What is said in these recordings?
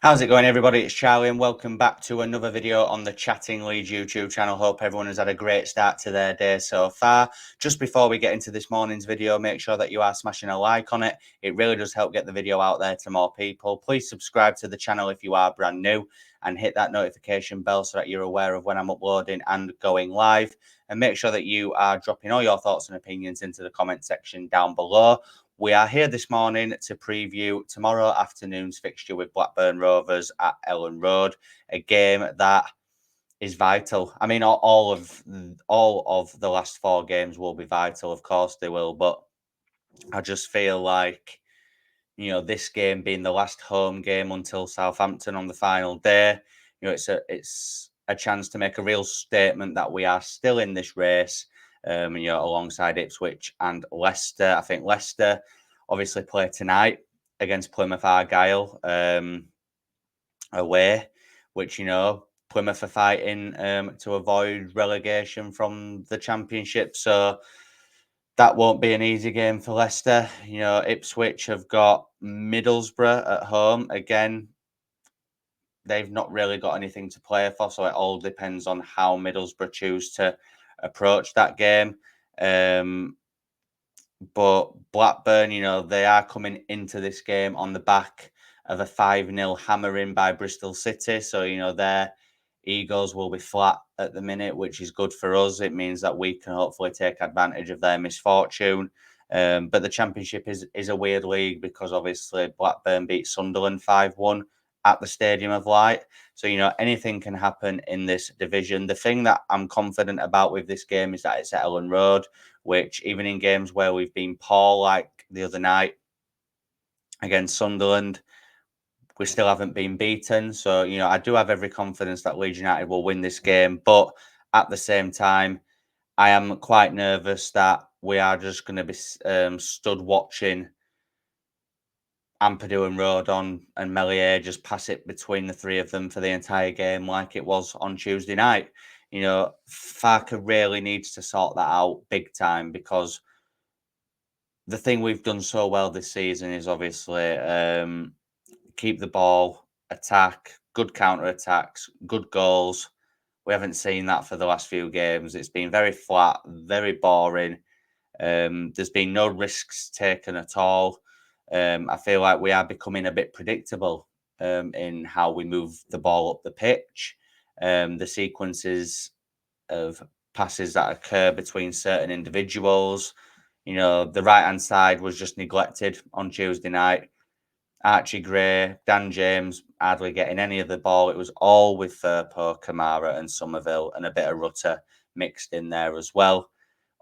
How's it going, everybody? It's Charlie, and welcome back to another video on the Chatting Leeds YouTube channel. Hope everyone has had a great start to their day so far. Just before we get into this morning's video, make sure that you are smashing a like on it. It really does help get the video out there to more people. Please subscribe to the channel if you are brand new and hit that notification bell so that you're aware of when I'm uploading and going live. And make sure that you are dropping all your thoughts and opinions into the comment section down below. We are here this morning to preview tomorrow afternoon's fixture with Blackburn Rovers at Ellen Road, a game that is vital. I mean, all of the last four games will be vital, of course they will, but I just feel like this game being the last home game until Southampton on the final day, it's a chance to make a real statement that we are still in this race. Alongside Ipswich and Leicester. I think Leicester obviously play tonight against Plymouth Argyle away, which Plymouth are fighting to avoid relegation from the Championship. So that won't be an easy game for Leicester. Ipswich have got Middlesbrough at home. Again, they've not really got anything to play for, so it all depends on how Middlesbrough choose to approach that game. But Blackburn, they are coming into this game on the back of a 5-0 hammering by Bristol City. So, their egos will be flat at the minute, which is good for us. It means that we can hopefully take advantage of their misfortune. But the Championship is a weird league because obviously Blackburn beat Sunderland 5-1 at the Stadium of Light. So, anything can happen in this division. The thing that I'm confident about with this game is that it's at Ellen Road, which even in games where we've been poor, like the other night against Sunderland, we still haven't been beaten. So, I do have every confidence that Leeds United will win this game. But at the same time, I am quite nervous that we are just going to be stood watching Ampadu and Rodon and Melier just pass it between the three of them for the entire game like it was on Tuesday night. Farke really needs to sort that out big time because the thing we've done so well this season is obviously keep the ball, attack, good counter attacks, good goals. We haven't seen that for the last few games. It's been very flat, very boring. There's been no risks taken at all. I feel like we are becoming a bit predictable in how we move the ball up the pitch. The sequences of passes that occur between certain individuals. The right hand side was just neglected on Tuesday night. Archie Gray, Dan James hardly getting any of the ball. It was all with Firpo, Kamara, and Somerville, and a bit of Rutter mixed in there as well.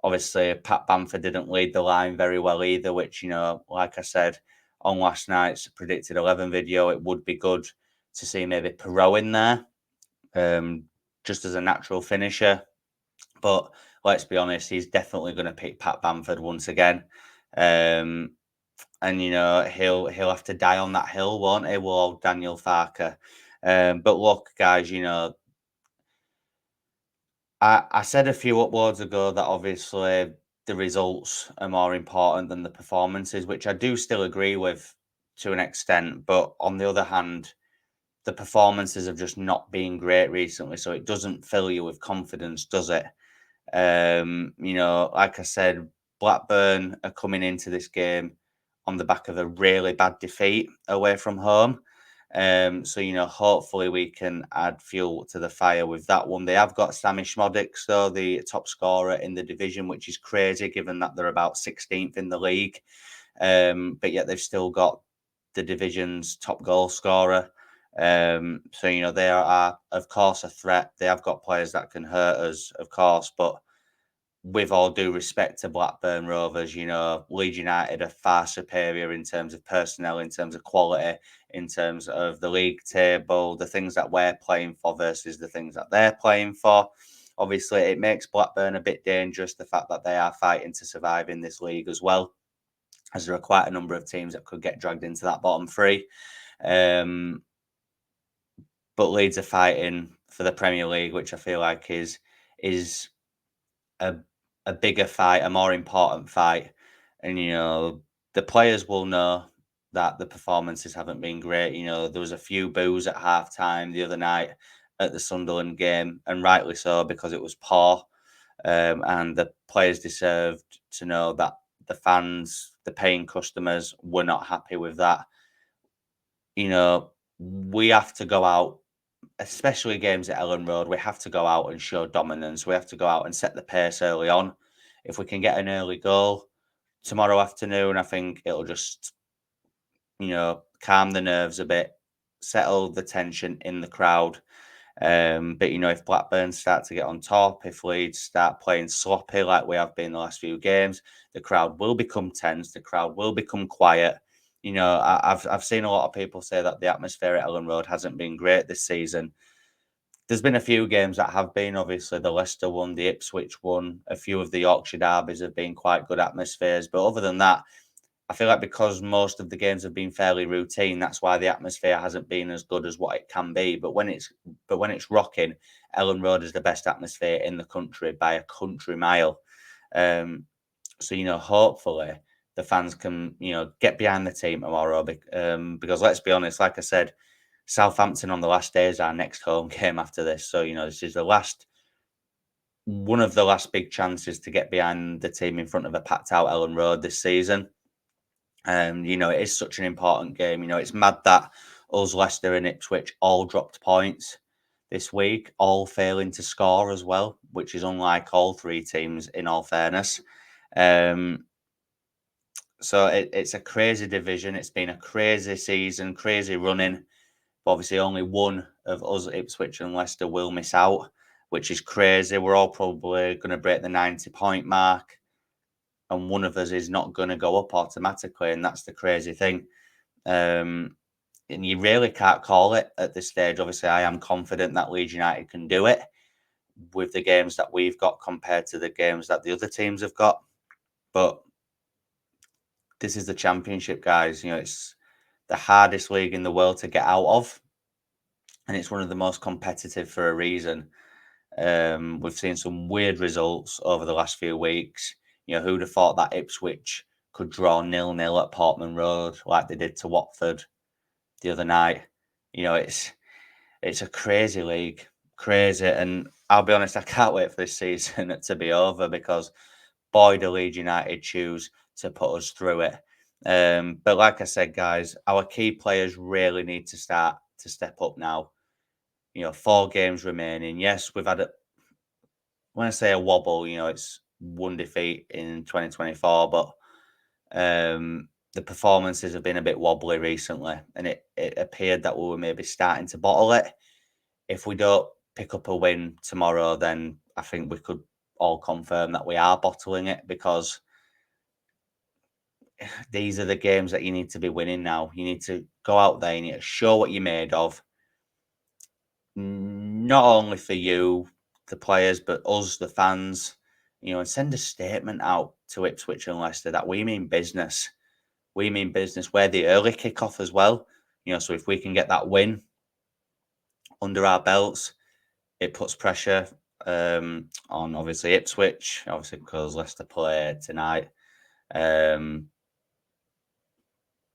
Obviously, Pat Bamford didn't lead the line very well either, which, like I said on last night's Predicted 11 video, it would be good to see maybe Perot in there just as a natural finisher. But let's be honest, he's definitely going to pick Pat Bamford once again. And, he'll have to die on that hill, won't he? Will old Daniel Farke. But look, guys, I said a few uploads ago that obviously the results are more important than the performances, which I do still agree with to an extent. But on the other hand, the performances have just not been great recently, so it doesn't fill you with confidence, does it? Like I said, Blackburn are coming into this game on the back of a really bad defeat away from home. So, hopefully we can add fuel to the fire with that one. They have got Sami Szmodic, though, the top scorer in the division, which is crazy given that they're about 16th in the league. But yet they've still got the division's top goal scorer. So, they are, of course, a threat. They have got players that can hurt us, of course, but with all due respect to Blackburn Rovers, Leeds United are far superior in terms of personnel, in terms of quality, in terms of the league table, the things that we're playing for versus the things that they're playing for. Obviously, it makes Blackburn a bit dangerous, the fact that they are fighting to survive in this league as well, as there are quite a number of teams that could get dragged into that bottom three. But Leeds are fighting for the Premier League, which I feel like is a bigger fight, a more important fight. And, the players will know that the performances haven't been great. There was a few boos at half-time the other night at the Sunderland game, and rightly so, because it was poor. And the players deserved to know that the fans, the paying customers, were not happy with that. We have to go out, especially games at Ellen Road. We have to go out and show dominance. We have to go out and set the pace early on. If we can get an early goal tomorrow afternoon, I think it'll just, calm the nerves a bit, settle the tension in the crowd. But if Blackburn start to get on top, if Leeds start playing sloppy like we have been the last few games, the crowd will become tense. The crowd will become quiet. I've seen a lot of people say that the atmosphere at Ellen Road hasn't been great this season. There's been a few games that have been. Obviously, the Leicester one, the Ipswich one, a few of the Yorkshire derbies have been quite good atmospheres. But other than that, I feel like because most of the games have been fairly routine, that's why the atmosphere hasn't been as good as what it can be. But when it's rocking, Ellen Road is the best atmosphere in the country by a country mile. So hopefully the fans can get behind the team tomorrow. Because let's be honest, like I said, Southampton on the last day is our next home game after this. So this is one of the last big chances to get behind the team in front of a packed out Ellen Road this season. It is such an important game. It's mad that us, Leicester and Ipswich all dropped points this week, all failing to score as well, which is unlike all three teams, in all fairness. So it's a crazy division. It's been a crazy season, crazy running. But obviously, only one of us, Ipswich and Leicester, will miss out, which is crazy. We're all probably going to break the 90-point mark, and one of us is not going to go up automatically, and that's the crazy thing. And you really can't call it at this stage. Obviously, I am confident that Leeds United can do it with the games that we've got compared to the games that the other teams have got. But this is the Championship, guys. It's the hardest league in the world to get out of, and it's one of the most competitive for a reason. We've seen some weird results over the last few weeks. Who'd have thought that Ipswich could draw 0-0 at Portman Road like they did to Watford the other night? It's a crazy league, crazy. And I'll be honest, I can't wait for this season to be over, because boy, do Leeds United choose to put us through it. But like I said, guys, our key players really need to start to step up now. 4 games remaining. Yes, we've had when I say a wobble, it's one defeat in 2024, but the performances have been a bit wobbly recently, and it appeared that we were maybe starting to bottle it. If we don't pick up a win tomorrow, then I think we could all confirm that we are bottling it, because these are the games that you need to be winning now. You need to go out there, you need to show what you're made of, not only for you, the players, but us, the fans, and send a statement out to Ipswich and Leicester that we mean business. We mean business. We're the early kickoff as well. So if we can get that win under our belts, it puts pressure on obviously Ipswich, obviously because Leicester play tonight.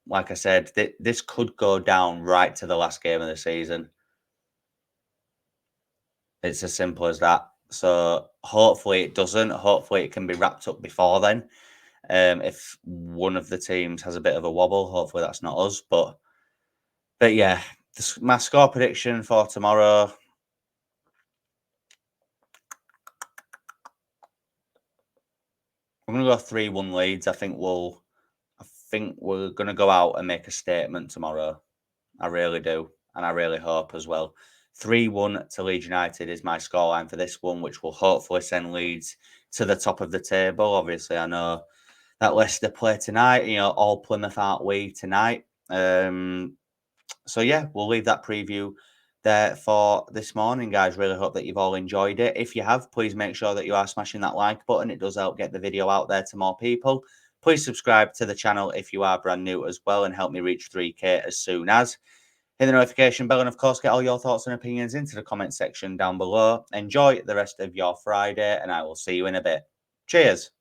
Like I said, this could go down right to the last game of the season. It's as simple as that. So hopefully it doesn't. Hopefully it can be wrapped up before then. If one of the teams has a bit of a wobble, hopefully that's not us. But yeah, my score prediction for tomorrow. I'm gonna go 3-1 Leeds. I think we're gonna go out and make a statement tomorrow. I really do, and I really hope as well. 3-1 to Leeds United is my scoreline for this one, which will hopefully send Leeds to the top of the table. Obviously, I know that Leicester play tonight. All Plymouth aren't we tonight? So yeah, we'll leave that preview there for this morning, guys. Really hope that you've all enjoyed it. If you have, please make sure that you are smashing that like button. It does help get the video out there to more people. Please subscribe to the channel if you are brand new as well, and help me reach 3K as soon as. Hit the notification bell, and of course, get all your thoughts and opinions into the comment section down below. Enjoy the rest of your Friday, and I will see you in a bit. Cheers.